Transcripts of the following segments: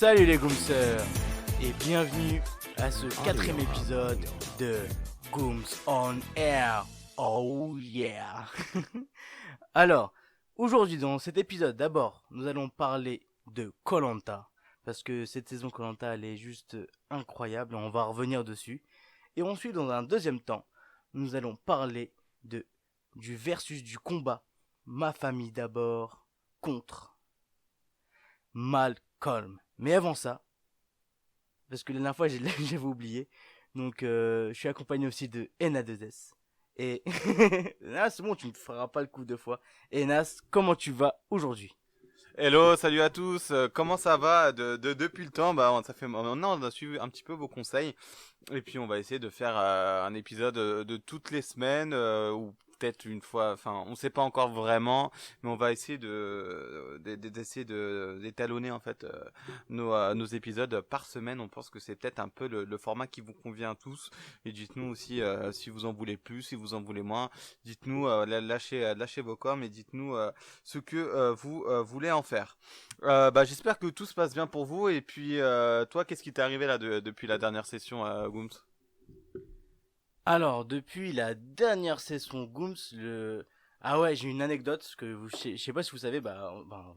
Salut les Goomsers et bienvenue à ce quatrième épisode de Gooms on Air. Oh yeah. Alors, aujourd'hui dans cet épisode, d'abord, nous allons parler de Koh-Lanta. Parce que cette saison Koh-Lanta, elle est juste incroyable, on va revenir dessus. Et ensuite, dans un deuxième temps, nous allons parler du versus du combat. Ma famille d'abord contre Malcolm. Mais avant ça, parce que la dernière fois j'avais oublié, donc je suis accompagné aussi de NA2S. Et ah, c'est bon, tu me feras pas le coup deux fois. Enas, comment tu vas aujourd'hui? Hello, salut à tous. Comment ça va depuis le temps? Ça fait maintenant on a suivi un petit peu vos conseils et puis on va essayer de faire un épisode de toutes les semaines ou peut-être une fois. Enfin, on sait pas encore vraiment, mais on va essayer d'essayer d'étalonner en fait nos épisodes par semaine. On pense que c'est peut-être un peu le format qui vous convient à tous. Et dites-nous aussi si vous en voulez plus, si vous en voulez moins. Dites-nous, lâchez vos coms et dites-nous ce que vous voulez en faire. J'espère que tout se passe bien pour vous. Et puis, toi, qu'est-ce qui t'est arrivé là depuis la dernière session, Gooms? Alors, depuis la dernière session Gooms, ah ouais, j'ai une anecdote, parce que je sais pas si vous savez,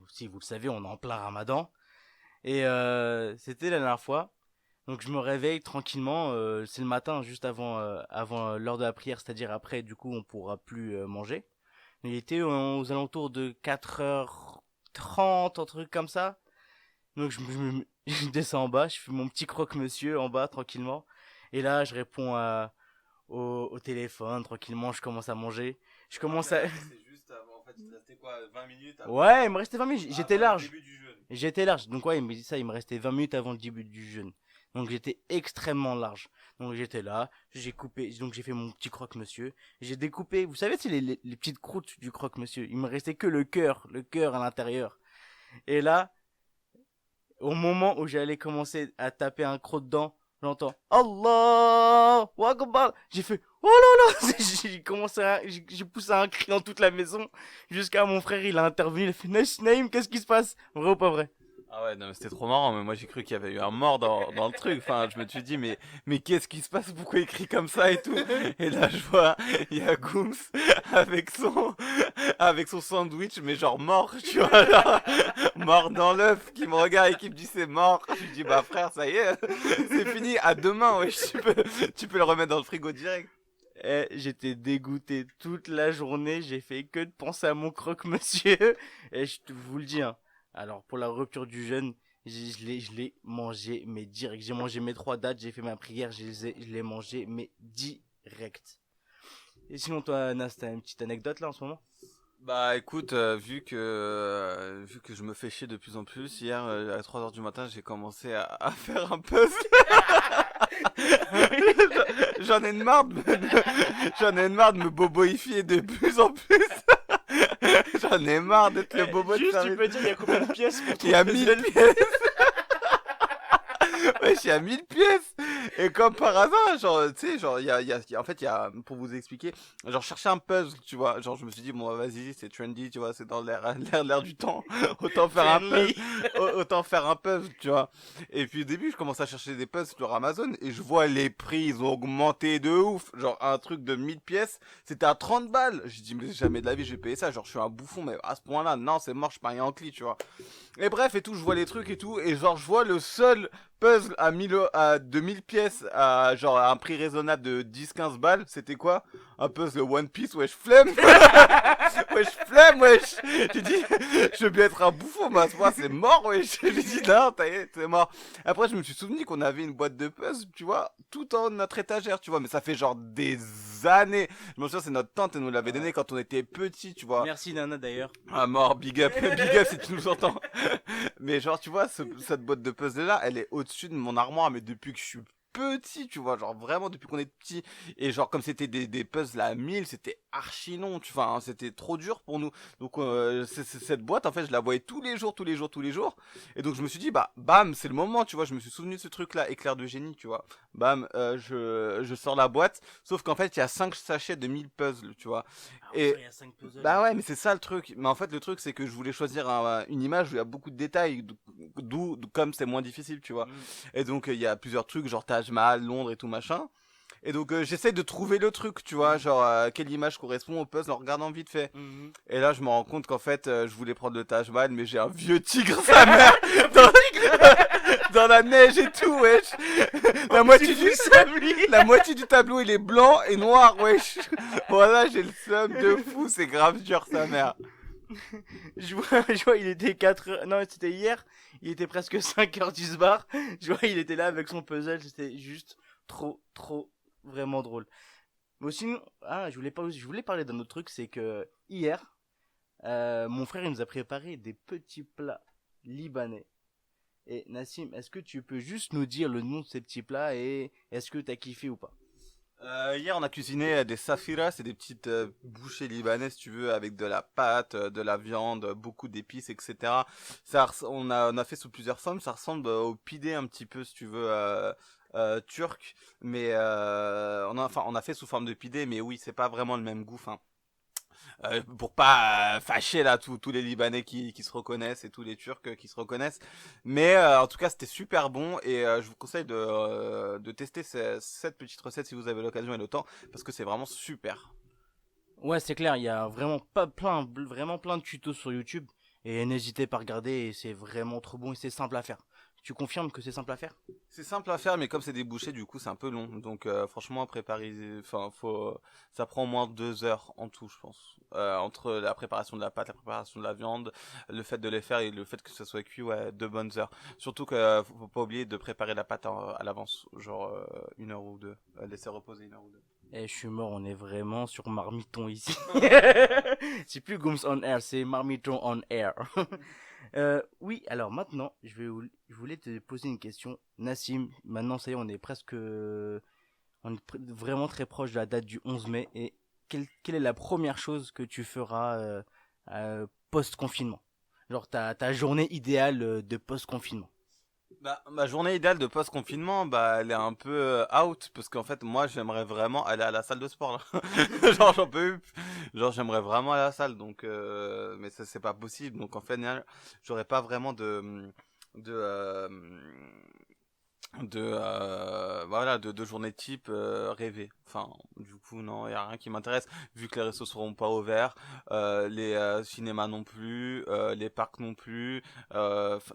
si vous le savez, on est en plein Ramadan. Et c'était la dernière fois. Donc je me réveille tranquillement, c'est le matin, juste avant l'heure de la prière, c'est-à-dire après, du coup, on pourra plus manger. Il était aux alentours de 4h30, un truc comme ça. Donc je descends en bas, je fais mon petit croque-monsieur en bas, tranquillement. Et là, je réponds au téléphone, tranquillement, je commence à manger. Je commence à... C'est juste avant, en fait, il te restait quoi, 20 minutes Ouais, il me restait 20 minutes, j'étais avant le large. début du jeûne. J'étais large, donc ouais, il me dit ça, il me restait 20 minutes avant le début du jeûne. Donc j'étais extrêmement large. Donc j'étais là, j'ai coupé, donc j'ai fait mon petit croque-monsieur. J'ai découpé, vous savez, c'est les petites croûtes du croque-monsieur. Il me restait que le cœur à l'intérieur. Et là, au moment où j'allais commencer à taper un croc dedans, j'entends Allah Akbar. J'ai fait oh là là. J'ai poussé un cri dans toute la maison jusqu'à mon frère, il a intervenu, il a fait Naïm, qu'est-ce qui se passe? Vrai ou pas vrai? Ah ouais, non, mais c'était trop marrant, mais moi j'ai cru qu'il y avait eu un mort dans le truc. Enfin, je me suis dit, mais qu'est-ce qui se passe? Pourquoi il crie comme ça et tout? Et là, je vois, il y a Gooms avec son, avec son sandwich, mais genre mort, tu vois, là, mort dans l'œuf, qui me regarde et qui me dit c'est mort. Je lui dis, bah frère, ça y est, c'est fini, à demain, ouais, tu peux le remettre dans le frigo direct. J'étais dégoûté toute la journée, j'ai fait que de penser à mon croque-monsieur. Et je vous le dis, hein. Alors, pour la rupture du jeûne, je l'ai mangé, mais direct. J'ai mangé mes 3 dates, j'ai fait ma prière, je l'ai mangé, mais direct. Et sinon, toi, Nas, t'as une petite anecdote là en ce moment? Bah écoute, vu que je me fais chier de plus en plus, hier à 3 heures du matin, j'ai commencé à faire un puzzle. J'en ai marre j'en ai marre de me boboifier de plus en plus. J'en ai marre d'être le bobo de Juste, tu service. peux dire, il y a combien de pièces pour ton Il y a puzzle? 1000 pièces. Wesh, il y a 1000 pièces. Et comme par hasard, genre, tu sais, genre, en fait, il y a, pour vous expliquer, genre, je cherchais un puzzle, tu vois. Genre, je me suis dit, bon, vas-y, c'est trendy, tu vois, c'est dans l'air du temps. Autant faire un puzzle, Friendly. autant faire un puzzle, tu vois. Et puis, au début, je commence à chercher des puzzles sur Amazon et je vois les prix, ils ont augmenté de ouf. Genre, un truc de 1000 pièces, c'était à 30 balles. J'ai dit, mais jamais de la vie, je vais payer ça. Genre, je suis un bouffon, mais à ce point-là, non, c'est mort, je suis pas un Yankee, tu vois. Et bref, et tout, je vois les trucs et tout, et genre, je vois le seul puzzle à 2000 pièces, à genre à un prix raisonnable de 10-15 balles, c'était quoi? Un puzzle One Piece, wesh, flemme. Wesh, flemme, wesh. J'ai dit, je veux bien être un bouffon, mais à ce point, c'est mort, wesh. J'ai dit, non, c'est mort. Après, je me suis souvenu qu'on avait une boîte de puzzles, tu vois, tout en notre étagère, tu vois, mais ça fait genre des années. Je me souviens, c'est notre tante, elle nous l'avait donné quand on était petits, tu vois. Merci Nana d'ailleurs. Ah, mort, big up, big up si tu nous entends. Mais genre, tu vois, cette boîte de puzzle là, elle est au-dessus de mon armoire, mais depuis que je suis petit, tu vois, genre vraiment depuis qu'on est petit. Et genre comme c'était des puzzles à 1000, c'était archi long, tu vois, hein, c'était trop dur pour nous. Donc cette boîte, en fait, je la voyais tous les jours, tous les jours, tous les jours. Et donc je me suis dit, bah bam, c'est le moment, tu vois, je me suis souvenu de ce truc-là, éclair de génie, tu vois. Bam, je sors la boîte, sauf qu'en fait, il y a 5 sachets de 1000 puzzles, tu vois. Ah, Et il y a 5 puzzles. bah ouais, mais c'est ça le truc. Mais en fait, le truc, c'est que je voulais choisir une image où il y a beaucoup de détails, comme c'est moins difficile, tu vois. Mm. Et donc, il y a plusieurs trucs, genre Taj Mahal, Londres et tout machin. Et donc, j'essaie de trouver le truc, tu vois, genre, quelle image correspond au puzzle en regardant vite fait. Mhm. Et là, je me rends compte qu'en fait, je voulais prendre le Taj Mahal, mais j'ai un vieux tigre, sa mère, dans, dans la neige et tout, wesh. La moitié du tableau, il est blanc et noir, wesh. Voilà, j'ai le seum de fou, c'est grave dur, sa mère. Je vois, il était 4 non, c'était hier, il était presque 5h du soir. Je vois, il était là avec son puzzle, c'était juste trop, vraiment drôle. Mais sinon, je voulais parler d'un autre truc, c'est que hier, mon frère, il nous a préparé des petits plats libanais. Et Nassim, est-ce que tu peux juste nous dire le nom de ces petits plats et est-ce que t'as kiffé ou pas? Hier, on a cuisiné des safiras, c'est des petites bouchées libanaises, si tu veux, avec de la pâte, de la viande, beaucoup d'épices, etc. On a fait sous plusieurs formes, ça ressemble au pidé un petit peu, si tu veux, turc, mais on a fait sous forme de pidé, mais oui, c'est pas vraiment le même goût, enfin. Pour pas fâcher là tous les Libanais qui se reconnaissent et tous les Turcs qui se reconnaissent. Mais en tout cas, c'était super bon et je vous conseille de tester cette petite recette si vous avez l'occasion et le temps parce que c'est vraiment super. Ouais, c'est clair, il y a vraiment plein de tutos sur YouTube et n'hésitez pas à regarder et c'est vraiment trop bon et c'est simple à faire. Tu confirmes que c'est simple à faire? C'est simple à faire, mais comme c'est des bouchées, du coup, c'est un peu long. Donc, franchement, à préparer, enfin, ça prend au moins 2 heures en tout, je pense. Entre la préparation de la pâte, la préparation de la viande, le fait de les faire et le fait que ça soit cuit, ouais, 2 bonnes heures. Surtout que faut pas oublier de préparer la pâte à l'avance, genre 1 heure ou 2. Laisser reposer 1 heure ou 2. Eh, je suis mort, on est vraiment sur Marmiton ici. C'est plus Gooms on Air, c'est Marmiton on Air. Oui, alors maintenant, je voulais te poser une question. Nassim, maintenant ça y est, vraiment très proche de la date du 11 mai. Et quelle est la première chose que tu feras post-confinement? Genre ta journée idéale de post-confinement. Bah, ma journée idéale de post-confinement, bah, elle est un peu out, parce qu'en fait, moi, j'aimerais vraiment aller à la salle de sport, là. Genre, j'en peux plus. Genre, j'aimerais vraiment aller à la salle, donc, mais ça, c'est pas possible. Donc, en fait, j'aurais pas vraiment de, euh, voilà de journée type rêvée, enfin du coup non, il y a rien qui m'intéresse vu que les restos seront pas ouverts, les cinémas non plus, les parcs non plus,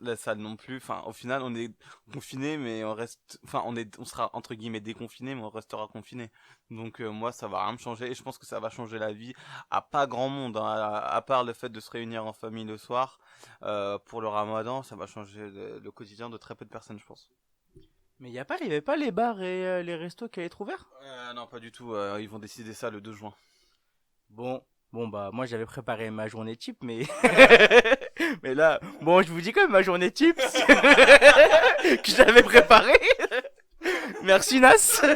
les salles non plus, enfin au final on est confiné mais on reste, enfin on sera entre guillemets déconfiné mais on restera confiné. Donc moi ça va rien me changer et je pense que ça va changer la vie à pas grand monde, hein, à part le fait de se réunir en famille le soir. Pour le Ramadan, ça va changer le quotidien de très peu de personnes, je pense. Mais il y avait pas les bars et les restos qui allaient être ouverts? Non, pas du tout. Ils vont décider ça le 2 juin. Bon bah moi j'avais préparé ma journée type mais mais là bon je vous dis quand même ma journée type que j'avais préparée. Merci Nas. Casseur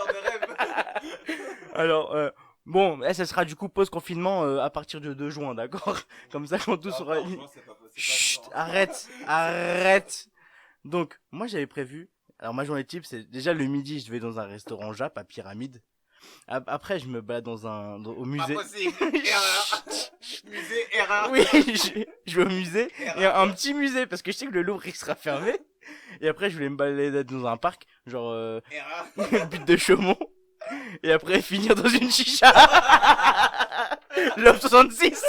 de rêve. Alors bon ça sera du coup post confinement à partir de 2 juin, d'accord? Comme ça quand tout sera. Chut, arrête. Donc moi j'avais prévu, alors ma journée type c'est déjà le midi je vais dans un restaurant Jap à Pyramide. Après, je me balade au musée. Pas possible. Erreur. Musée, erreur. Oui, je vais au musée. Erreur. Et un petit musée, parce que je sais que le Louvre, il sera fermé. Et après, je voulais me balader dans un parc, genre, Erreur. Butte de Chaumont. Et après, finir dans une chicha. Love 66.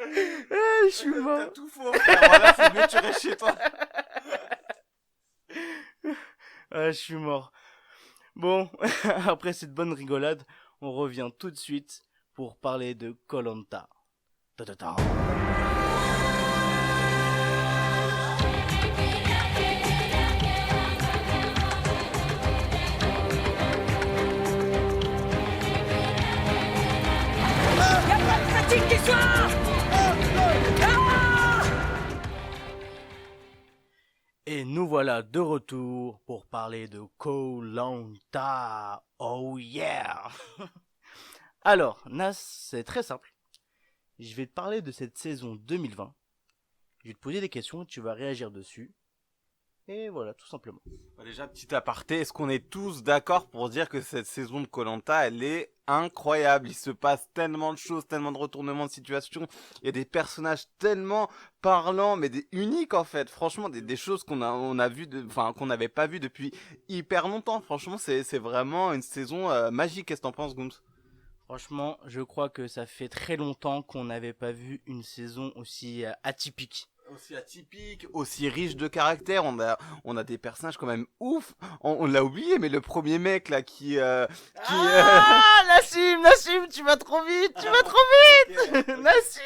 Je suis mort. T'as tout faux, frère. Voilà, c'est mieux, tu restes chez toi. Je suis mort. Bon, après cette bonne rigolade, on revient tout de suite pour parler de Koh-Lanta. Ta-ta-ta. Y'a pas de fatigue qui soit. Et nous voilà de retour pour parler de koh Lanta. Oh yeah. Alors, Nas, c'est très simple. Je vais te parler de cette saison 2020. Je vais te poser des questions et tu vas réagir dessus. Et voilà, tout simplement. Déjà, petit aparté, est-ce qu'on est tous d'accord pour dire que cette saison de koh elle est incroyable. Il se passe tellement de choses, tellement de retournements de situation. Il y a des personnages tellement parlants, mais uniques en fait. Franchement, des choses on a vu, qu'on n'avait pas vu depuis hyper longtemps. Franchement, c'est vraiment une saison magique. Qu'est-ce que t'en penses, Gooms? Franchement, je crois que ça fait très longtemps qu'on n'avait pas vu une saison aussi atypique. Aussi atypique, aussi riche de caractère. On a des personnages quand même ouf. On l'a oublié, mais le premier mec là qui Nassim, tu vas trop vite, Nassim.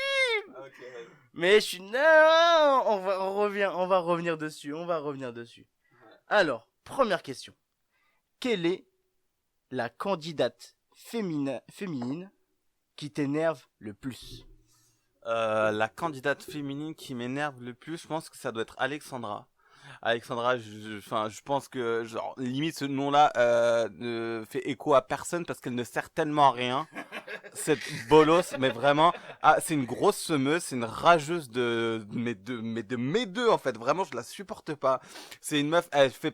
Okay. Mais je suis non, on va revenir dessus. Alors, première question. Quelle est la candidate féminine qui t'énerve le plus? La candidate féminine qui m'énerve le plus, je pense que ça doit être Alexandra. Alexandra, je pense que genre limite ce nom-là ne fait écho à personne parce qu'elle ne sert tellement à rien. Cette bolos, mais vraiment, c'est une grosse semeuse, c'est une rageuse de mes deux en fait. Vraiment, je la supporte pas. C'est une meuf, elle ne fait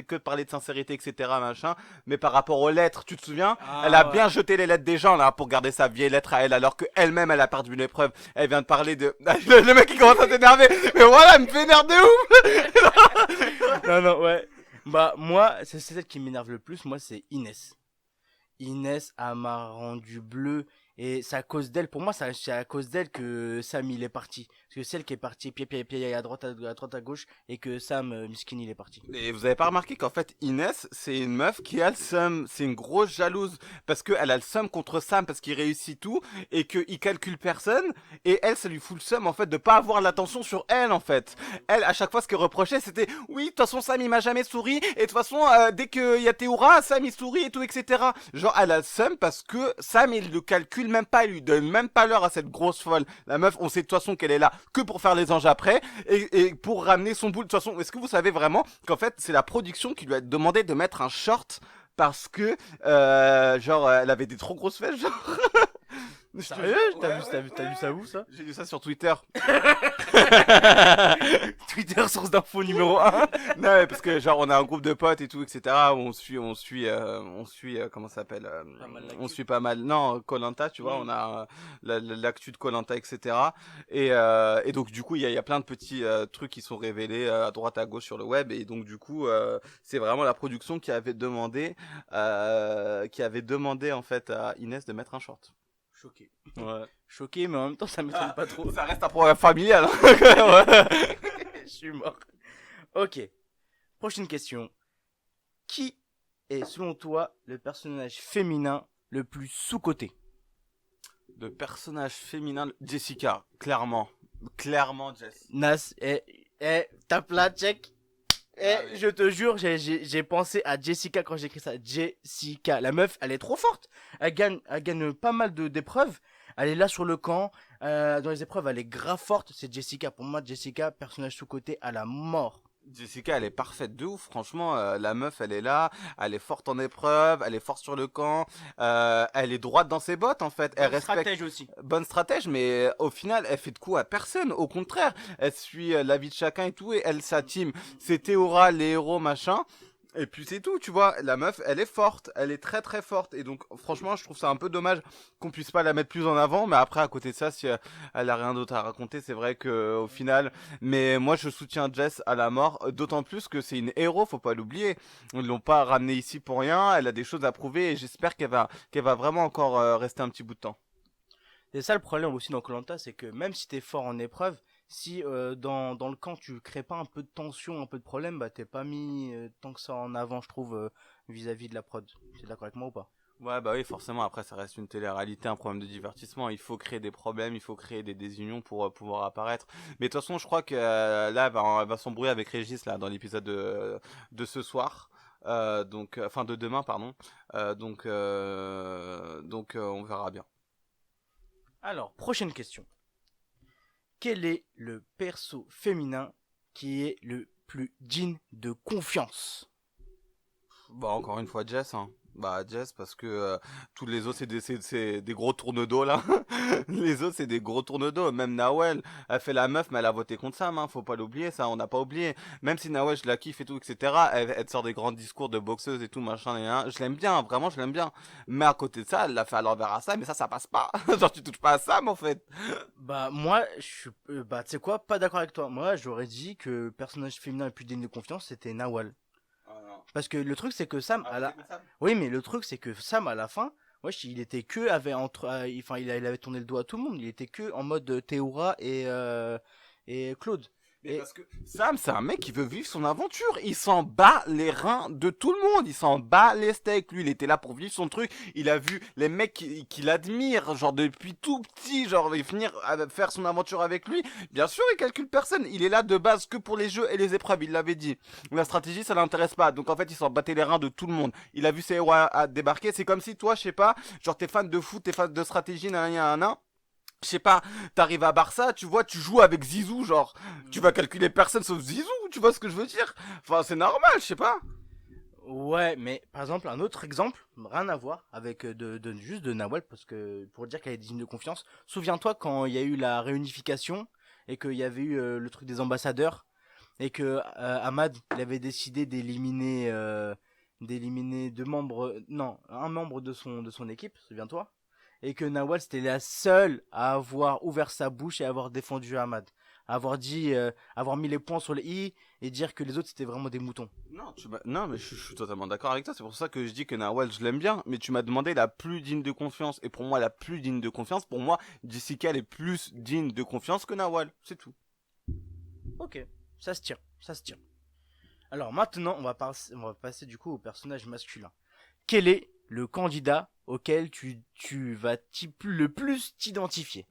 que parler de sincérité, etc. machin. Mais par rapport aux lettres, tu te souviens, elle a bien jeté les lettres des gens là pour garder sa vieille lettre à elle, alors que elle-même elle a perdu une épreuve. Elle vient de parler de le mec qui commence à t'énerver. Mais voilà, elle me fait énerver de ouf. Non, ouais. Bah moi, c'est celle qui m'énerve le plus. Moi, c'est Inès. Inès m'a rendu bleu et c'est à cause d'elle, pour moi c'est à cause d'elle que Sam il est parti, parce que celle qui est partie pied à droite à gauche et que Sam Miskin il est parti. Et vous avez pas remarqué qu'en fait Inès c'est une meuf qui a le seum, c'est une grosse jalouse parce que elle a le seum contre Sam parce qu'il réussit tout et qu'il calcule personne, et elle ça lui fout le seum en fait de pas avoir l'attention sur elle en fait. Elle à chaque fois ce qu'elle reprochait c'était oui de toute façon Sam il m'a jamais souri et de toute façon dès qu'il y a Théoura Sam il sourit et tout etc. Genre elle a le seum parce que Sam il le calcule même pas, il lui donne même pas l'heure à cette grosse folle. La meuf on sait de toute façon qu'elle est là que pour faire les anges après et pour ramener son boule. De toute façon est-ce que vous savez vraiment qu'en fait c'est la production qui lui a demandé de mettre un short parce que genre elle avait des trop grosses fesses genre. Sérieux? T'as vu ça où ça? J'ai lu ça sur Twitter. Twitter, source d'info numéro 1. Non mais parce que genre on a un groupe de potes et tout etc. Où on suit comment ça s'appelle on suit pas mal non koh tu vois. On a l'actu de koh etc. Et donc du coup il y a plein de petits trucs qui sont révélés à droite à gauche sur le web, et donc du coup c'est vraiment la production qui avait demandé en fait à Inès de mettre un short. Choqué. Ouais. Choqué, mais en même temps ça m'étonne pas trop. Ça reste un problème familial. Ouais. Je suis mort. Ok. Prochaine question. Qui est selon toi le personnage féminin le plus sous-coté? Le personnage féminin, Jessica, clairement Jess. Nas, tape là, check. Oui. Je te jure, j'ai pensé à Jessica quand j'ai écrit ça. Jessica, la meuf, elle est trop forte. Elle gagne pas mal d'épreuves. Elle est là sur le camp. Dans les épreuves, elle est grave forte. C'est Jessica. Pour moi, Jessica, personnage sous-coté à la mort. Jessica, elle est parfaite de ouf, franchement, la meuf, elle est là, elle est forte en épreuve, elle est forte sur le camp, elle est droite dans ses bottes, en fait, elle respecte... Stratège aussi. Bonne stratège, mais au final, elle fait de coup à personne, au contraire, elle suit la vie de chacun et tout, et elle, sa team, c'est Théora, les héros, machin... Et puis c'est tout, tu vois, la meuf, elle est forte, elle est très très forte, et donc franchement je trouve ça un peu dommage qu'on puisse pas la mettre plus en avant, mais après à côté de ça, si elle a rien d'autre à raconter, c'est vrai que au final, mais moi je soutiens Jess à la mort, d'autant plus que c'est une héros, faut pas l'oublier, ils l'ont pas ramenée ici pour rien, elle a des choses à prouver, et j'espère qu'elle va vraiment encore rester un petit bout de temps. C'est ça le problème aussi dans Koh-Lanta, c'est que même si t'es fort en épreuve, si dans le camp tu crées pas un peu de tension, un peu de problème, bah t'es pas mis tant que ça en avant, je trouve, vis-à-vis de la prod. T'es d'accord avec moi ou pas? Ouais, bah oui, forcément, après ça reste une télé-réalité, un problème de divertissement, il faut créer des problèmes, il faut créer des désunions pour pouvoir apparaître. Mais de toute façon, je crois que là, elle va s'embrouiller avec Régis là dans l'épisode de ce soir. Enfin de demain, pardon. Donc on verra bien. Alors, prochaine question. Quel est le perso féminin qui est le plus digne de confiance? Bah, encore une fois, Jess, hein. Bah, Jess, parce que tous les autres, c'est des gros tourne-dos, là. Les autres, c'est des gros tourne-dos. Même Nawel, elle fait la meuf, mais elle a voté contre Sam, hein. Faut pas l'oublier, ça, on n'a pas oublié. Même si Nawel, je la kiffe et tout, etc., elle sort des grands discours de boxeuse et tout, machin, et hein. Je l'aime bien, vraiment, je l'aime bien. Mais à côté de ça, elle l'a fait à l'envers à Sam, mais ça passe pas. Genre, tu touches pas à Sam, en fait. Bah moi, je suis, bah tu sais quoi, pas d'accord avec toi. Moi, j'aurais dit que le personnage féminin le plus digne de confiance, c'était Nawal. Parce que le truc, c'est que Sam, oui, mais le truc, c'est que Sam, à la fin, wesh, il était que avait entre, enfin, il avait tourné le dos à tout le monde. Il était que en mode Théora et Claude. Mais parce que Sam, c'est un mec qui veut vivre son aventure. Il s'en bat les reins de tout le monde. Il s'en bat les steaks. Lui, il était là pour vivre son truc. Il a vu les mecs qui l'admirent, genre depuis tout petit, genre il venir faire son aventure avec lui. Bien sûr, il calcule personne. Il est là de base que pour les jeux et les épreuves. Il l'avait dit. La stratégie, ça l'intéresse pas. Donc en fait, il s'en battait les reins de tout le monde. Il a vu ses héros à débarquer. C'est comme si toi, je sais pas, genre t'es fan de foot, t'es fan de stratégie, nan. Je sais pas, t'arrives à Barça, tu vois, tu joues avec Zizou, genre, tu vas calculer personne sauf Zizou, tu vois ce que je veux dire? Enfin, c'est normal, je sais pas. Ouais, mais par exemple, un autre exemple, rien à voir avec juste de Nawal, parce que pour dire qu'elle est digne de confiance. Souviens-toi quand il y a eu la réunification et qu'il y avait eu le truc des ambassadeurs et que Ahmad il avait décidé d'éliminer deux membres, non, un membre de son équipe, souviens-toi, et que Nawal c'était la seule à avoir ouvert sa bouche et avoir défendu Ahmad, à avoir dit, avoir mis les points sur les i et dire que les autres c'était vraiment des moutons. Non, mais je suis totalement d'accord avec toi. C'est pour ça que je dis que Nawal, je l'aime bien. Mais tu m'as demandé la plus digne de confiance. Et pour moi, la plus digne de confiance, pour moi, Jessica, elle est plus digne de confiance que Nawal. C'est tout. Ok, ça se tient, ça se tient. Alors maintenant, on va passer du coup au personnage masculin. Quel est le candidat auquel tu vas le plus t'identifier?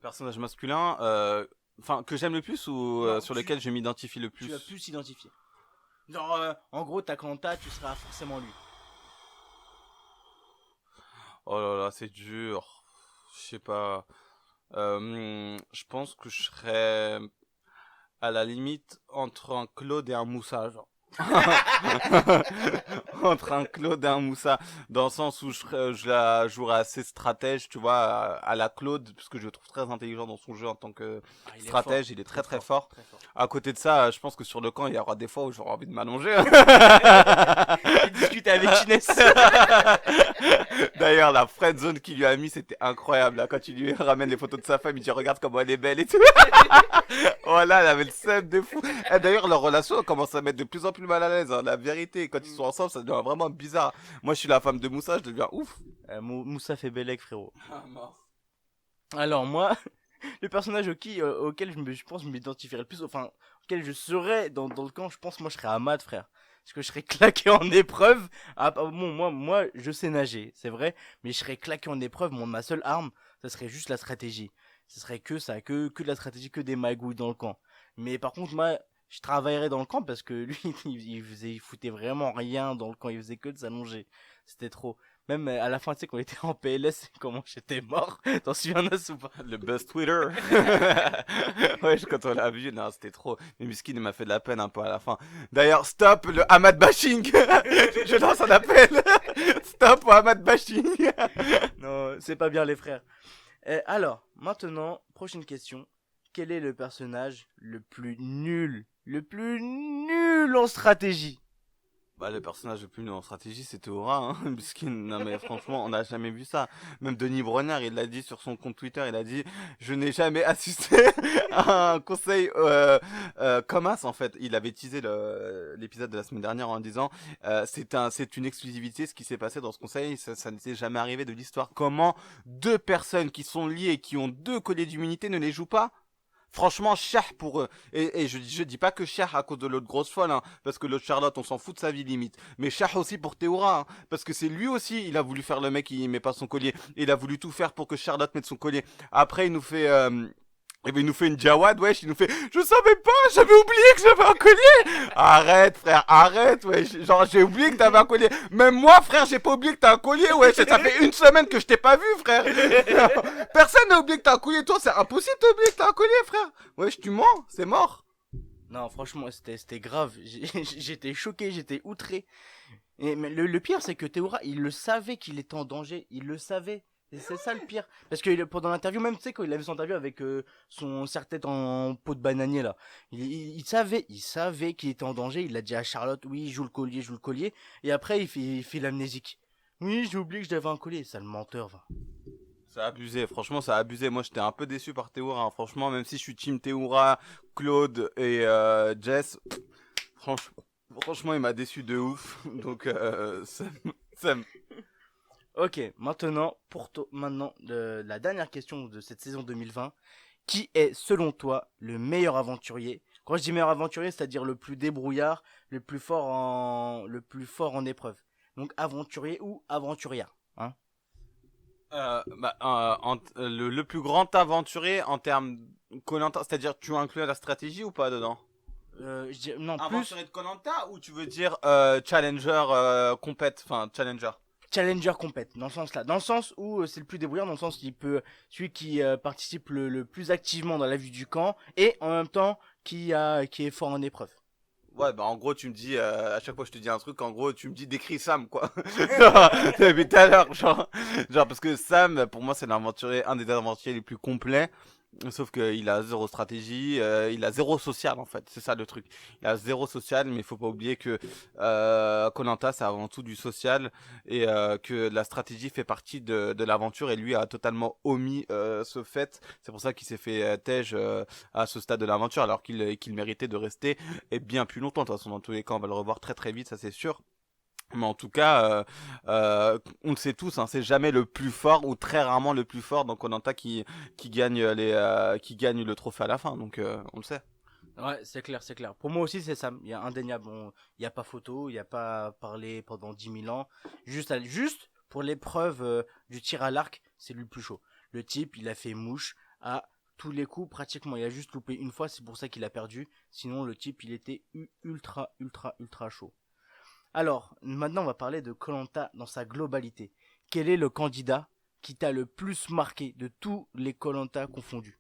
Personnage masculin, enfin, que j'aime le plus ou Non, sur lequel je m'identifie le plus? Tu vas plus t'identifier. Genre, en gros, Atlanta, tu seras forcément lui. Oh là là, c'est dur. Je sais pas. Je pense que je serais à la limite entre un Claude et un Moussa, genre. Entre un Claude et un Moussa, dans le sens où je la jouerais assez stratège, tu vois, à la Claude, parce que je le trouve très intelligent dans son jeu en tant que stratège, il est très très fort. À côté de ça, je pense que sur le camp, il y aura des fois où j'aurai envie de m'allonger. Il discute avec Inès. D'ailleurs, la friendzone qu'il lui a mis, c'était incroyable. Là, quand il lui ramène les photos de sa femme, il dit regarde comment elle est belle et tout. Voilà, elle avait le seum de fou. Et d'ailleurs, leur relation commence à mettre de plus en plus mal à l'aise. Hein. La vérité, quand ils sont ensemble, ça devient vraiment bizarre. Moi, je suis la femme de Moussa, je deviens ouf. Moussa fait Bellec, frérot. Ah, mort. Alors moi, le personnage auquel je pense je m'identifierais le plus, enfin, auquel je serais dans le camp, je pense moi je serais Ahmad, frère. Parce que je serais claqué en épreuve. Ah, bon, moi, je sais nager, c'est vrai, mais je serais claqué en épreuve. Ma seule arme, ça serait juste la stratégie. Ce serait que ça, que de la stratégie, que des magouilles dans le camp. Mais par contre, moi, je travaillerais dans le camp parce que lui, il foutait vraiment rien dans le camp. Il faisait que de s'allonger. C'était trop. Même à la fin, tu sais, quand on était en PLS, comment j'étais mort. T'en souviens, Nas, ou pas? Le buzz Twitter. Ouais, quand on l'a vu, non, c'était trop. Mais Miskin, il m'a fait de la peine un peu à la fin. D'ailleurs, stop le Ahmad bashing. Je lance un appel. Stop au Ahmad bashing. Non, c'est pas bien, les frères. Alors, maintenant, prochaine question. Quel est le personnage le plus nul en stratégie? Bah, le personnage le plus nul en stratégie, c'était Aura, hein. Miskin, non mais franchement, on n'a jamais vu ça. Même Denis Brognard, il l'a dit sur son compte Twitter, il a dit, je n'ai jamais assisté à un conseil, comme As, en fait. Il avait teasé l'épisode de la semaine dernière en disant, c'est une exclusivité, ce qui s'est passé dans ce conseil, ça ne s'est jamais arrivé de l'histoire. Comment deux personnes qui sont liées et qui ont deux colliers d'immunité ne les jouent pas? Franchement, cher pour eux. Et je dis pas que cher à cause de l'autre grosse folle, hein, parce que l'autre Charlotte, on s'en fout de sa vie limite. Mais cher aussi pour Théora, hein, parce que c'est lui aussi, il a voulu faire le mec, il met pas son collier. Il a voulu tout faire pour que Charlotte mette son collier. Après, il nous fait... Et ben il nous fait une Jawad, wesh, il nous fait je savais pas, j'avais oublié que j'avais un collier. Arrête frère, arrête, wesh. Genre j'ai oublié que t'avais un collier. Même moi frère, j'ai pas oublié que t'as un collier, wesh. Ça fait une semaine que je t'ai pas vu frère. Personne n'a oublié que t'as un collier, toi c'est impossible d'oublier que t'as un collier frère. Wesh, tu mens, c'est mort. Non, franchement, c'était grave. J'étais choqué, j'étais outré. Et mais le pire, c'est que Théoura, il le savait qu'il était en danger. Il le savait. Et c'est ça le pire. Parce que pendant l'interview, même, tu sais, quand il avait son interview avec son serre-tête en peau de bananier, là, il savait qu'il était en danger. Il a dit à Charlotte, oui, joue le collier, joue le collier. Et après, il fait l'amnésique. Oui, j'ai oublié que j'avais un collier. Sale menteur, va. Ça a abusé, franchement, ça a abusé. Moi, j'étais un peu déçu par Théoura, hein. Franchement, même si je suis team Théoura, Claude et Jess, franchement, franchement, il m'a déçu de ouf. Donc, ça me- Ok, maintenant, la dernière question de cette saison 2020. Qui est, selon toi, le meilleur aventurier? Quand je dis meilleur aventurier, c'est-à-dire le plus débrouillard, le plus fort en épreuve. Donc aventurier ou aventurière, hein? le plus grand aventurier en termes Koh-Lanta, c'est-à-dire tu inclus la stratégie ou pas dedans? Non, plus Aventurier de Koh-Lanta ou tu veux dire challenger compète, enfin challenger? challenger compète, dans ce sens-là. Dans le sens où c'est le plus débrouillard, dans le sens qu'il peut, celui qui participe le plus activement dans la vie du camp et en même temps qui est fort en épreuve. Ouais, bah en gros, tu me dis, à chaque fois que je te dis un truc, en gros, tu me dis décris Sam, quoi. Genre, depuis tout à l'heure, genre, parce que Sam, pour moi, c'est l'aventurier, un des aventuriers les plus complets. Sauf qu'il a zéro stratégie, il a zéro social en fait, c'est ça le truc. Il a zéro social, mais il faut pas oublier que Koh-Lanta c'est avant tout du social et que la stratégie fait partie de l'aventure et lui a totalement omis ce fait. C'est pour ça qu'il s'est fait tège à ce stade de l'aventure alors qu'il méritait de rester et bien plus longtemps. De toute façon, dans tous les cas, on va le revoir très très vite, ça c'est sûr. Mais en tout cas, on le sait tous, hein, c'est jamais le plus fort ou très rarement le plus fort dans Koh qui gagne qui gagne le trophée à la fin. Donc on le sait. Ouais, c'est clair, c'est clair. Pour moi aussi, c'est ça. Il y a indéniable. Il n'y a pas photo, il n'y a pas parlé pendant 10 000 ans. Juste pour l'épreuve du tir à l'arc, c'est lui le plus chaud. Le type, il a fait mouche à tous les coups, pratiquement. Il a juste loupé une fois, c'est pour ça qu'il a perdu. Sinon, le type, il était ultra, ultra, ultra chaud. Alors, maintenant, on va parler de koh dans sa globalité. Quel est le candidat qui t'a le plus marqué de tous les koh confondus?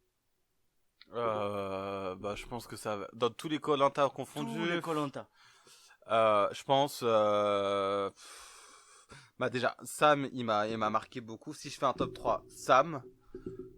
Bah, je pense que ça va. Dans tous les koh Tous les confondus, koh je pense. Bah déjà, Sam, il m'a marqué beaucoup. Si je fais un top 3 Sam,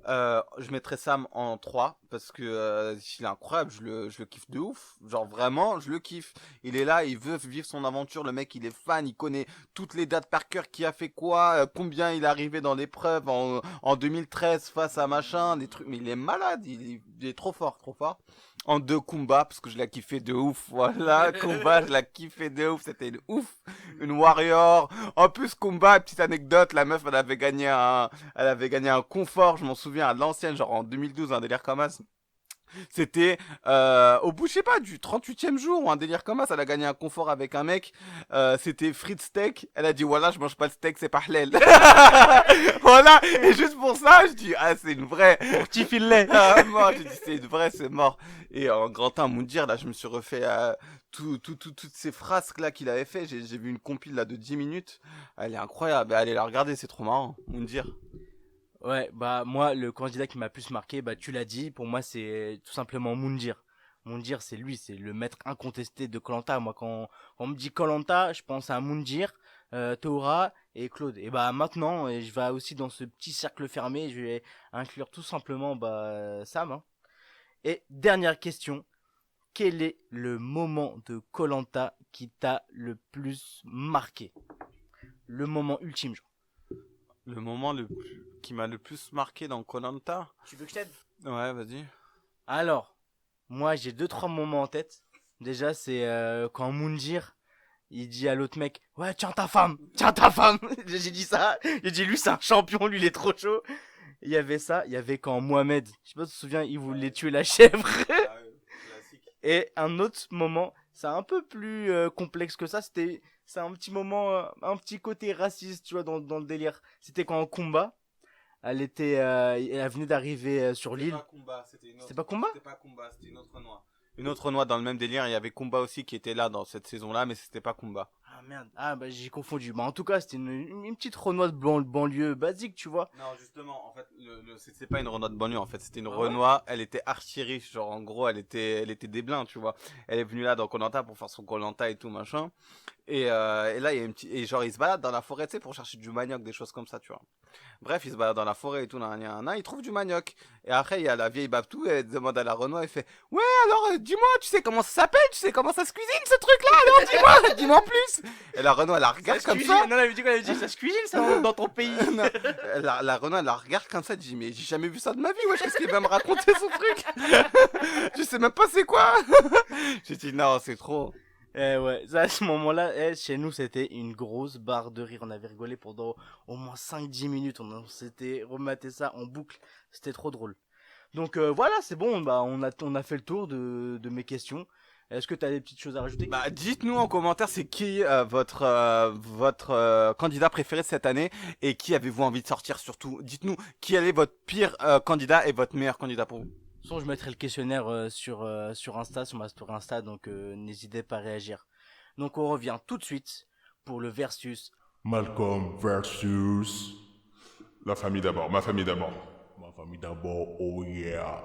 je mettrais Sam en 3 parce que il est incroyable, je le kiffe de ouf. Genre vraiment, je le kiffe. Il est là, il veut vivre son aventure. Le mec, il est fan, il connaît toutes les dates par cœur, qui a fait quoi, combien il est arrivé dans l'épreuve en 2013 face à machin, des trucs. Mais il est malade, il est trop fort, trop fort. En 2 Kumba, parce que je l'ai kiffé de ouf. Voilà, Kumba, je l'ai kiffé de ouf. C'était une ouf. Une warrior. En plus, Kumba, petite anecdote, la meuf, elle avait gagné un confort, je m'en souviens, à l'ancienne, genre en 2012, un délire comme ça. C'était au bout, je sais pas, du 38e jour ou un délire comme ça, elle a gagné un confort avec un mec. C'était frites steak. Elle a dit voilà, je mange pas de steak, c'est pas halal. Voilà, et juste pour ça, je dis ah c'est une vraie. Pour petit filet. Ah, moi, j'ai dit c'est une vraie, c'est mort. Et en grand temps, Moundir, là, je me suis refait toutes ces frasques là qu'il avait fait. J'ai vu une compile là de 10 minutes. Elle est incroyable. Allez la regarder, c'est trop marrant. Moundir. Ouais, bah moi, le candidat qui m'a plus marqué, bah tu l'as dit, pour moi c'est tout simplement Moundir. Moundir, c'est lui, c'est le maître incontesté de koh. Moi, quand on me dit koh, je pense à Moundir, Théora et Claude. Et bah maintenant, je vais aussi dans ce petit cercle fermé, je vais inclure tout simplement Sam, hein. Et dernière question, quel est le moment de koh qui t'a le plus marqué? Le moment ultime, genre. Le moment qui m'a le plus marqué dans koh. Tu veux que je t'aide? Ouais, vas-y. Alors, moi j'ai deux trois moments en tête. Déjà c'est quand Moundir il dit à l'autre mec ouais tiens ta femme. J'ai dit ça, j'ai dit lui c'est un champion, lui il est trop chaud. Il y avait ça, il y avait quand Mohamed, je sais pas si tu te souviens, il voulait tuer la chèvre. Et un autre moment, c'est un peu plus complexe que ça, c'est un petit moment, un petit côté raciste, tu vois, dans le délire. C'était quand Kumba, elle venait d'arriver sur l'île. C'était pas Kumba? C'était pas Kumba, c'était une autre noix. Une autre noix dans le même délire, il y avait Kumba aussi qui était là dans cette saison-là, mais c'était pas Kumba. Ah merde, ah bah j'ai confondu. Bah en tout cas, c'était une petite Renoir de banlieue basique, tu vois. Non, justement, en fait, c'est pas une Renoir de banlieue, en fait, c'était une Ah ouais. Renoir, elle était archi riche, genre, en gros, elle était des blins, tu vois. Elle est venue là dans koh pour faire son koh et tout, machin. Et là, il y a une petite, et genre, il se balade dans la forêt, tu sais, pour chercher du manioc, des choses comme ça, tu vois. Bref, il se balade dans la forêt et tout, il trouve du manioc. Et après, il y a la vieille Babtou, elle demande à la Renoir, elle fait, ouais, alors, dis-moi, tu sais comment ça s'appelle, tu sais comment ça se cuisine, ce truc-là, alors, dis-moi, dis-moi en plus. Et la Renoir, elle la regarde comme ça. Non, elle avait dit quoi? Elle avait dit ça se cuisine ça dans ton pays. Non, la Renoir, elle la regarde comme ça, elle dit, mais j'ai jamais vu ça de ma vie, wesh, qu'est-ce qu'il va me raconter ce truc? Je sais même pas c'est quoi. J'ai dit, non, c'est trop. Ouais, ça, à ce moment-là, chez nous, c'était une grosse barre de rire. On avait rigolé pendant au moins 5-10 minutes. On s'était rematé ça en boucle. C'était trop drôle. Donc voilà, c'est bon. Bah, on a fait le tour de mes questions. Est-ce que tu as des petites choses à rajouter? Bah, dites-nous en commentaire c'est qui votre candidat préféré de cette année et qui avez-vous envie de sortir surtout. Dites-nous quel est votre pire candidat et votre meilleur candidat pour vous. Sinon, je mettrai le questionnaire sur Insta, sur ma story Insta. Donc n'hésitez pas à réagir. Donc on revient tout de suite pour le versus. Malcolm versus la famille d'abord, ma famille d'abord. Ma famille d'abord, oh yeah.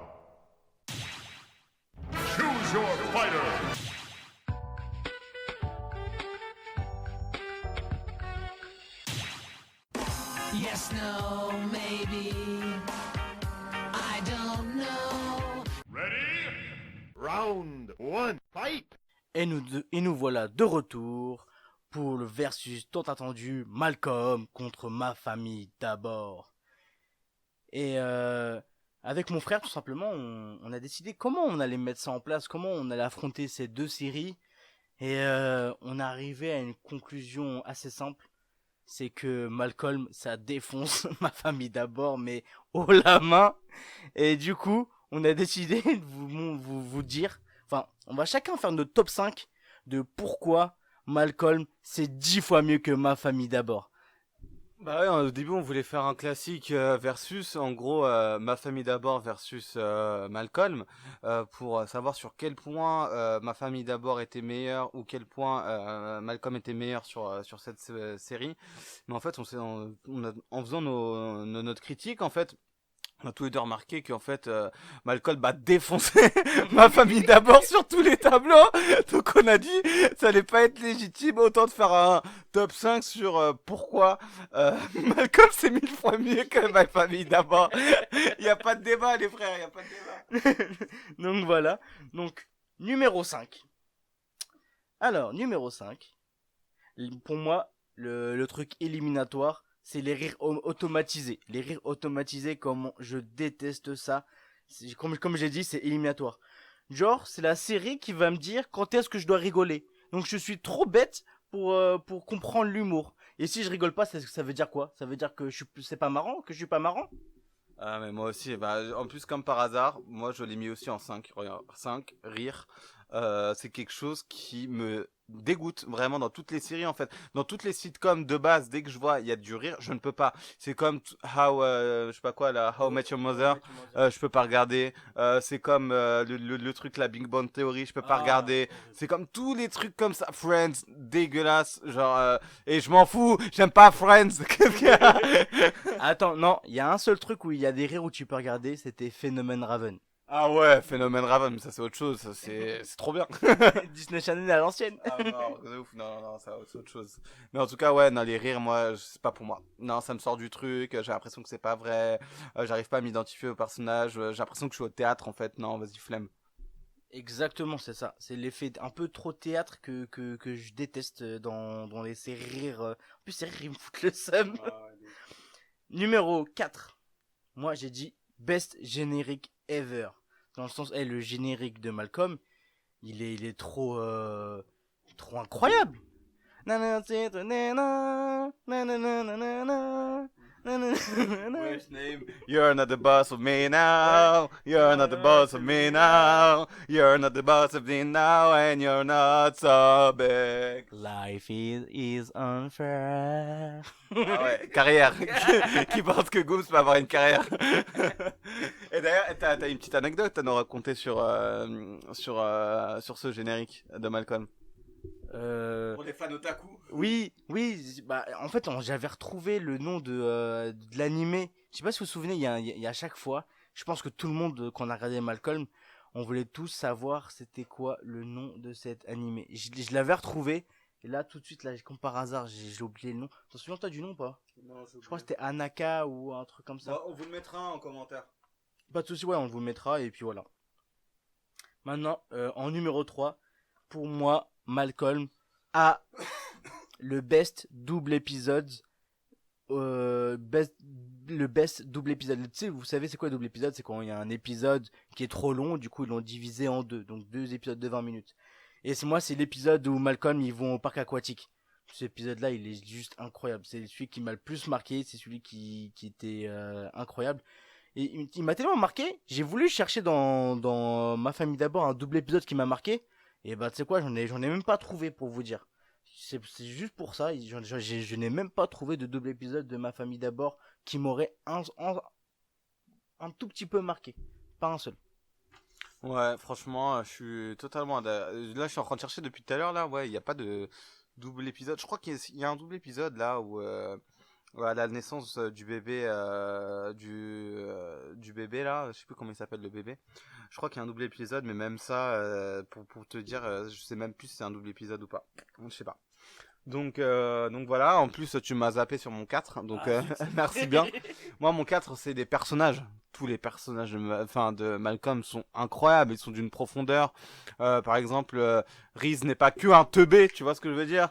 Choose your fighter. Yes, no, maybe. I don't know. Ready? Round one, fight. Et nous voilà de retour pour le versus tant attendu Malcolm contre ma famille d'abord. Et avec mon frère tout simplement on a décidé comment on allait mettre ça en place, comment on allait affronter ces deux séries. Et on est arrivé à une conclusion assez simple. C'est que Malcolm ça défonce ma famille d'abord mais haut la main. Et du coup on a décidé de vous dire. Enfin, on va chacun faire notre top 5 de pourquoi Malcolm c'est 10 fois mieux que ma famille d'abord. Bah ouais, au début on voulait faire un classique versus en gros ma famille d'abord versus Malcolm pour savoir sur quel point ma famille d'abord était meilleure ou quel point Malcolm était meilleur sur cette série. Mais en fait en faisant notre critique en fait on a tous les deux remarqué qu'en fait Malcolm a défoncé ma famille d'abord sur tous les tableaux. Donc on a dit ça allait pas être légitime autant de faire un top 5 sur pourquoi Malcolm c'est 1000 fois mieux que ma famille d'abord. Il y a pas de débat les frères, il y a pas de débat. Donc voilà. Donc numéro 5. Alors, numéro 5. Pour moi, le truc éliminatoire, c'est les rires automatisés. Les rires automatisés, comme je déteste ça. Comme j'ai dit, c'est éliminatoire. Genre, c'est la série qui va me dire quand est-ce que je dois rigoler. Donc je suis trop bête pour comprendre l'humour. Et si je rigole pas, ça veut dire quoi? Ça veut dire que c'est pas marrant, que je suis pas marrant? Ah mais moi aussi, bah, en plus comme par hasard, moi je l'ai mis aussi en 5. Regarde, 5, rire. C'est quelque chose qui me dégoûte vraiment dans toutes les séries en fait. Dans toutes les sitcoms de base, dès que je vois il y a du rire, je ne peux pas. C'est comme je sais pas quoi là, How I Met Your Mother, je peux pas regarder. C'est comme le truc la Big Bang Theory, je peux pas regarder. C'est comme tous les trucs comme ça, Friends, dégueulasse, genre et je m'en fous, j'aime pas Friends. Attends, non, il y a un seul truc où il y a des rires où tu peux regarder, c'était Phénomène Raven. Ah ouais, Phénomène Raven, mais ça c'est autre chose, ça c'est trop bien. Disney Channel à l'ancienne. Ah non, c'est ouf, non, ça c'est autre chose. Mais en tout cas, ouais, non, les rires, moi, c'est pas pour moi. Non, ça me sort du truc, j'ai l'impression que c'est pas vrai, j'arrive pas à m'identifier au personnage, j'ai l'impression que je suis au théâtre en fait, non, vas-y, flemme. Exactement, c'est ça. C'est l'effet un peu trop théâtre que je déteste dans les ces rires. En plus, ces rires, ils me foutent le seum. Numéro 4. Moi, j'ai dit best générique ever. Dans le sens, le générique de Malcolm, il est trop incroyable. Which name? You're not the boss of me now. You're not the boss of me now. You're not the boss of me now, and you're not so big. Life is unfair. Ah ouais, carrière. Qui pense que Gooms peut avoir une carrière? Et d'ailleurs, t'as une petite anecdote à nous raconter sur ce générique de Malcolm. Pour les fans otaku. Oui, bah, en fait, j'avais retrouvé le nom de l'animé. Je sais pas si vous vous souvenez, il y a à chaque fois, je pense que tout le monde, quand on a regardé Malcolm, on voulait tous savoir c'était quoi le nom de cet animé. Je l'avais retrouvé, et là, tout de suite, là, comme par hasard, j'ai oublié le nom. T'en souviens, toi, du nom ou pas? Non, Je crois que c'était Anaka ou un truc comme ça. Bon, on vous le mettra en commentaire. Pas de soucis, ouais, on vous le mettra, et puis voilà. Maintenant, en numéro 3, pour moi, Malcolm a le best double épisode. Le best double épisode. Tu sais, vous savez, c'est quoi le double épisode? C'est quand il y a un épisode qui est trop long, du coup, ils l'ont divisé en deux. Donc, 2 épisodes de 20 minutes. Et c'est l'épisode où Malcolm, ils vont au parc aquatique. Cet épisode-là, il est juste incroyable. C'est celui qui m'a le plus marqué. C'est celui qui était incroyable. Et il m'a tellement marqué, j'ai voulu chercher dans Ma famille d'abord un double épisode qui m'a marqué. Et bah, tu sais quoi, j'en ai même pas trouvé pour vous dire. C'est juste pour ça, je n'ai même pas trouvé de double épisode de Ma famille d'abord qui m'aurait un tout petit peu marqué. Pas un seul. Ouais, franchement, je suis totalement... Là, je suis en train de chercher depuis tout à l'heure, là. Ouais, il n'y a pas de double épisode. Je crois qu'il y a un double épisode, là, où... à la naissance du bébé, du bébé, là. Je sais plus comment il s'appelle, le bébé. Je crois qu'il y a un double épisode, mais même ça, pour te dire, je sais même plus si c'est un double épisode ou pas. Je sais pas. Donc voilà, en plus tu m'as zappé sur mon 4, donc merci bien. Moi mon 4 c'est des personnages. Tous les personnages de Malcolm sont incroyables, ils sont d'une profondeur. Par exemple, Reese n'est pas que un teubé, tu vois ce que je veux dire.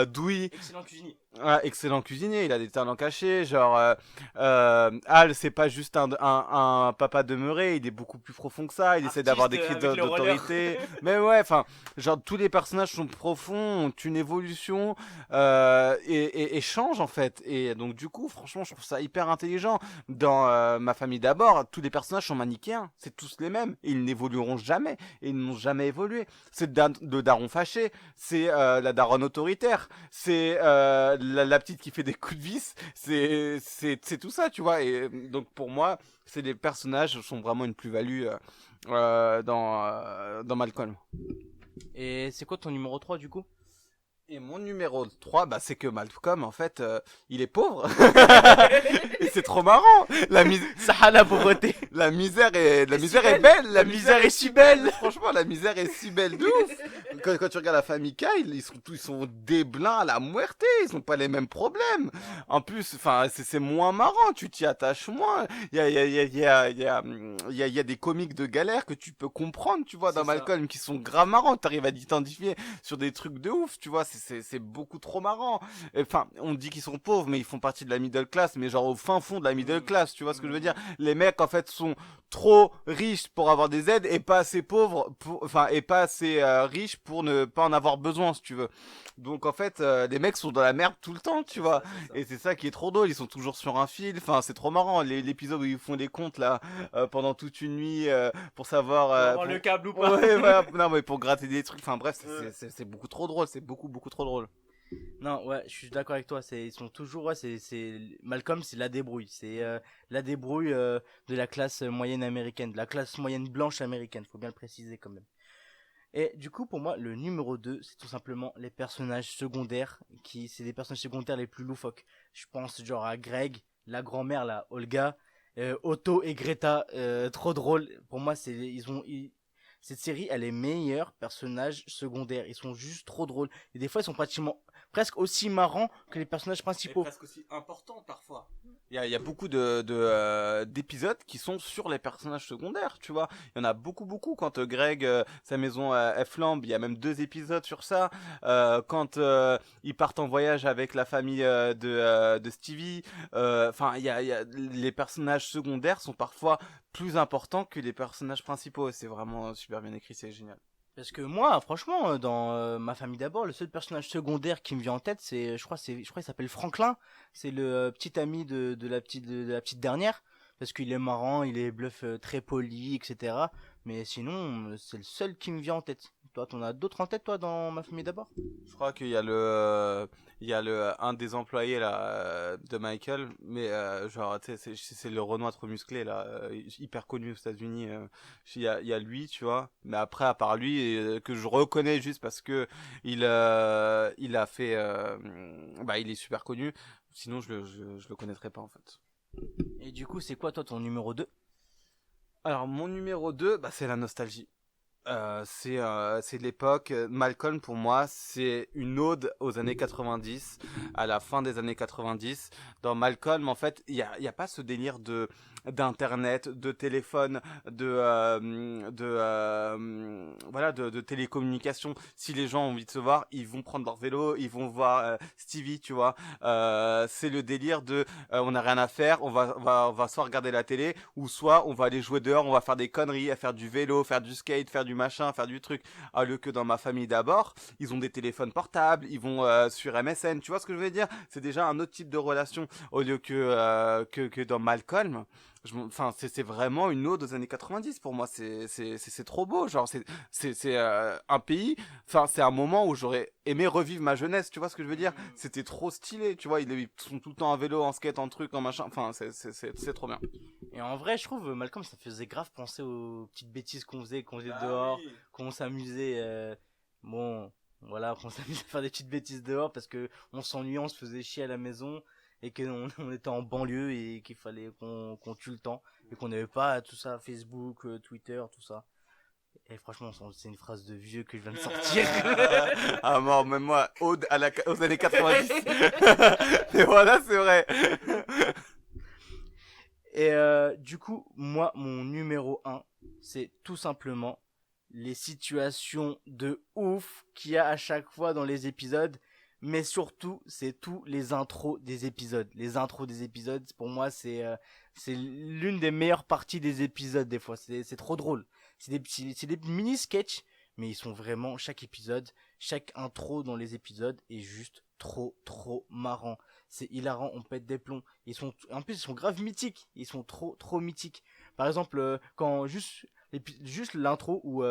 Dewey, Excellent cuisinier. excellent cuisinier, il a des talents cachés. Genre Al, c'est pas juste un papa demeuré, il est beaucoup plus profond que ça. Il essaie d'avoir des cris d'autorité. Mais ouais, enfin, genre tous les personnages sont profonds, ont une évolution et changent en fait. Et donc du coup, franchement, je trouve ça hyper intelligent. Dans Ma famille d'abord, tous les personnages sont manichéens, c'est tous les mêmes. Et ils n'évolueront jamais, et ils n'ont jamais évolué. C'est le daron fâché, c'est la daronne autoritaire, c'est la petite qui fait des coups de vis, c'est tout ça, tu vois. Et donc pour moi, c'est les personnages sont vraiment une plus-value dans Malcolm. Et c'est quoi ton numéro 3 du coup? Et mon numéro 3, bah, c'est que Malcolm, en fait, il est pauvre. Et c'est trop marrant. Ça a la pauvreté. La misère est belle. La misère est si belle. Franchement, la misère est si belle de ouf. Quand tu regardes la famille Kyle, ils sont des blancs à la muerte. Ils ont pas les mêmes problèmes. En plus, enfin, c'est moins marrant. Tu t'y attaches moins. Il y a des comiques de galère que tu peux comprendre, tu vois, dans Malcolm, qui sont grave marrants. T'arrives à t'identifier sur des trucs de ouf, tu vois. C'est beaucoup trop marrant. Enfin, on dit qu'ils sont pauvres, mais ils font partie de la middle class, mais genre au fin fond de la middle class, tu vois ce que je veux dire? Les mecs, en fait, sont trop riches pour avoir des aides et pas assez pauvres et pas assez riches pour ne pas en avoir besoin, si tu veux. Donc, en fait, les mecs sont dans la merde tout le temps, tu vois. Et c'est ça qui est trop drôle. Ils sont toujours sur un fil. Enfin, c'est trop marrant. L'épisode où ils font les comptes, là, pendant toute une nuit, pour savoir, Avoir le câble ou pas. Ouais, voilà. Non, mais pour gratter des trucs. Enfin, bref, c'est beaucoup trop drôle. C'est beaucoup trop drôle. Non, ouais, je suis d'accord avec toi. Ils sont toujours, ouais, Malcolm, c'est la débrouille. C'est la débrouille de la classe moyenne américaine, de la classe moyenne blanche américaine. Faut bien le préciser quand même. Et du coup, pour moi, le numéro 2, c'est tout simplement les personnages secondaires, c'est des personnages secondaires les plus loufoques. Je pense genre à Greg, la grand-mère, la Olga, Otto et Greta, trop drôle. Pour moi, cette série, elle est meilleure personnages secondaires. Ils sont juste trop drôles. Et des fois, ils sont presque aussi marrants que les personnages principaux. Presque aussi important parfois. Il y a beaucoup d'épisodes qui sont sur les personnages secondaires, tu vois. Il y en a beaucoup. Quand Greg, sa maison elle flambe, il y a même 2 épisodes sur ça. Quand ils partent en voyage avec la famille de Stevie, enfin, les personnages secondaires sont parfois plus importants que les personnages principaux. C'est vraiment super bien écrit, c'est génial. Parce que moi, franchement, dans Ma famille d'abord, le seul personnage secondaire qui me vient en tête, je crois qu'il s'appelle Franklin. C'est le petit ami de la petite dernière. Parce qu'il est marrant, il est bluff très poli, etc. Mais sinon, c'est le seul qui me vient en tête. Toi, t'en as d'autres en tête, toi, dans Ma famille d'abord? Je crois qu'il y a un des employés là de Michael, mais genre tu sais c'est le Renoir trop musclé là, hyper connu aux États-Unis. Il y a lui, tu vois. Mais après à part lui que je reconnais juste parce que il a fait bah il est super connu. Sinon je le connaîtrais pas en fait. Et du coup, c'est quoi, toi, ton numéro 2? Alors mon numéro 2 bah c'est la nostalgie. C'est l'époque. Malcolm, pour moi, c'est une ode aux années 90, à la fin des années 90. Dans Malcolm, en fait, il y a pas ce délire d'internet, de téléphone, de télécommunication. Si les gens ont envie de se voir, ils vont prendre leur vélo, ils vont voir Stevie, tu vois. C'est le délire de on n'a rien à faire, on va soit regarder la télé ou soit on va aller jouer dehors, on va faire des conneries, à faire du vélo, faire du skate, faire du machin, faire du truc. Alors que dans Ma famille d'abord, ils ont des téléphones portables, ils vont sur MSN, tu vois ce que je veux dire? C'est déjà un autre type de relation au lieu que dans Malcolm. Enfin, c'est vraiment une ode aux années 90 pour moi. C'est trop beau. Genre, c'est un pays. Enfin, c'est un moment où j'aurais aimé revivre ma jeunesse. Tu vois ce que je veux dire? C'était trop stylé. Tu vois, ils sont tout le temps en vélo, en skate, en truc, en machin. Enfin, c'est trop bien. Et en vrai, je trouve, Malcolm, ça faisait grave penser aux petites bêtises qu'on faisait dehors, qu'on s'amusait, bon, voilà, qu'on s'amusait à faire des petites bêtises dehors parce que on s'ennuyait, on se faisait chier à la maison et qu'on on était en banlieue et qu'il fallait qu'on tue le temps et qu'on n'avait pas tout ça, Facebook, Twitter, tout ça. Et franchement, c'est une phrase de vieux que je viens de sortir. Ah mort, même moi, ode aux années 90. Et voilà, c'est vrai. Et du coup, moi, mon numéro 1, c'est tout simplement les situations de ouf qu'il y a à chaque fois dans les épisodes. Mais surtout, c'est tous les intros des épisodes. Les intros des épisodes, pour moi, c'est l'une des meilleures parties des épisodes des fois. C'est trop drôle. C'est des mini-sketchs, mais ils sont vraiment, chaque épisode, chaque intro dans les épisodes est juste trop marrant. C'est hilarant, on pète des plombs. En plus, ils sont grave mythiques. Ils sont trop mythiques. Par exemple, quand juste l'intro où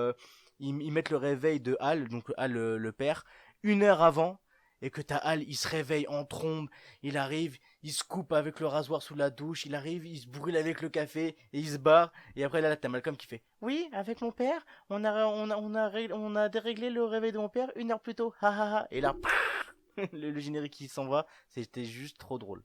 ils mettent le réveil de Hal, donc Hal le père, 1 heure avant, et que t'as Hal, il se réveille en trombe, il arrive, il se coupe avec le rasoir sous la douche, il arrive, il se brûle avec le café, et il se barre, et après là, t'as Malcolm qui fait, oui, avec mon père, on a déréglé le réveil de mon père 1 heure plus tôt, ha ha ha, et là, le générique qui s'en va, c'était juste trop drôle.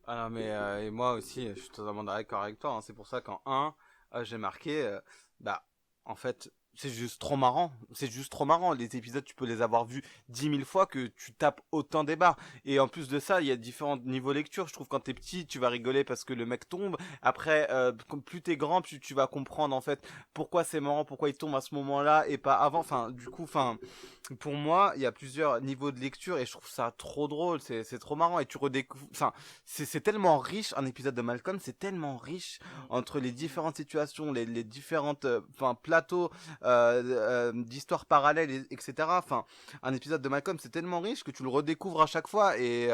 Ah non, mais et moi aussi, je suis totalement d'accord avec toi. Hein. C'est pour ça qu'en un, j'ai marqué, bah, en fait, c'est juste trop marrant. C'est juste trop marrant. Les épisodes, tu peux les avoir vus 10 000 fois que tu tapes autant des barres. Et en plus de ça, il y a différents niveaux lecture. Je trouve quand t'es petit, tu vas rigoler parce que le mec tombe. Après, plus t'es grand, plus tu vas comprendre en fait pourquoi c'est marrant, pourquoi il tombe à ce moment-là et pas avant. Enfin, du coup, enfin, pour moi, il y a plusieurs niveaux de lecture et je trouve ça trop drôle. C'est trop marrant et tu redécouvres. Enfin, c'est tellement riche. Un épisode de Malcolm, c'est tellement riche entre les différentes situations, les différentes, enfin, plateaux d'histoires parallèles, etc. Enfin, un épisode de Malcolm, c'est tellement riche que tu le redécouvres à chaque fois et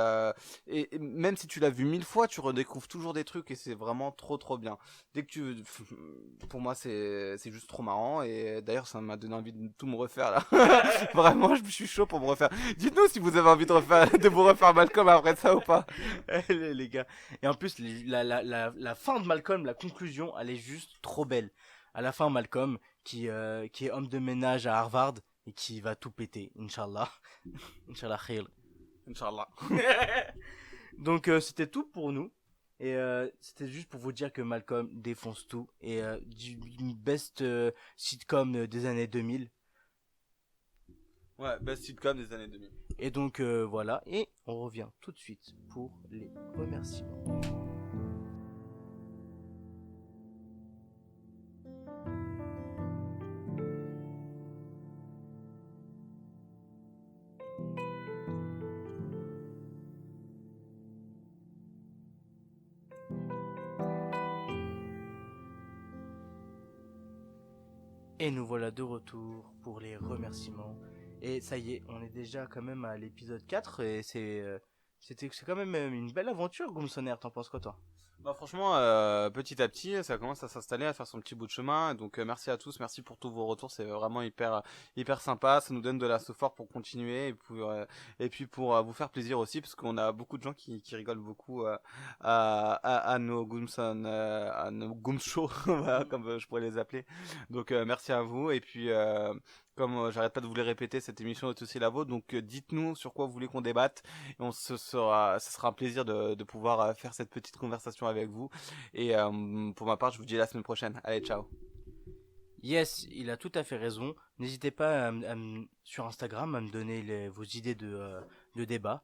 même si tu l'as vu 1000 fois, tu redécouvres toujours des trucs et c'est vraiment trop bien. Dès que pour moi, c'est juste trop marrant et d'ailleurs, ça m'a donné envie de tout me refaire là. Vraiment, je suis chaud pour me refaire. Dites-nous si vous avez envie de vous refaire Malcolm après ça ou pas. Les gars. Et en plus, la fin de Malcolm, la conclusion, elle est juste trop belle. À la fin, Malcolm, qui est homme de ménage à Harvard et qui va tout péter, Inch'Allah. Inch'Allah khair. Inch'Allah. Donc, c'était tout pour nous. Et c'était juste pour vous dire que Malcolm défonce tout. Et du best sitcom des années 2000. Ouais, best sitcom des années 2000. Et donc, voilà. Et on revient tout de suite pour les remerciements. Et nous voilà de retour pour les remerciements. Et ça y est, on est déjà quand même à l'épisode 4 et c'est quand même une belle aventure, Goomsoner, t'en penses quoi toi? Bah franchement, petit à petit, ça commence à s'installer, à faire son petit bout de chemin. Donc merci à tous, merci pour tous vos retours, c'est vraiment hyper sympa. Ça nous donne de la force pour continuer et puis pour vous faire plaisir aussi, parce qu'on a beaucoup de gens qui rigolent beaucoup à nos Goomson, à nos Goom Show, voilà, comme je pourrais les appeler. Donc merci à vous et puis comme j'arrête pas de vous les répéter, cette émission est aussi la vôtre. Donc dites-nous sur quoi vous voulez qu'on débatte. Et ce sera un plaisir de pouvoir faire cette petite conversation avec vous. Et pour ma part, je vous dis à la semaine prochaine. Allez, ciao. Yes, il a tout à fait raison. N'hésitez pas sur Instagram à me donner vos idées de débat.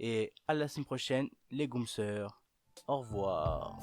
Et à la semaine prochaine, les Goomseurs. Au revoir.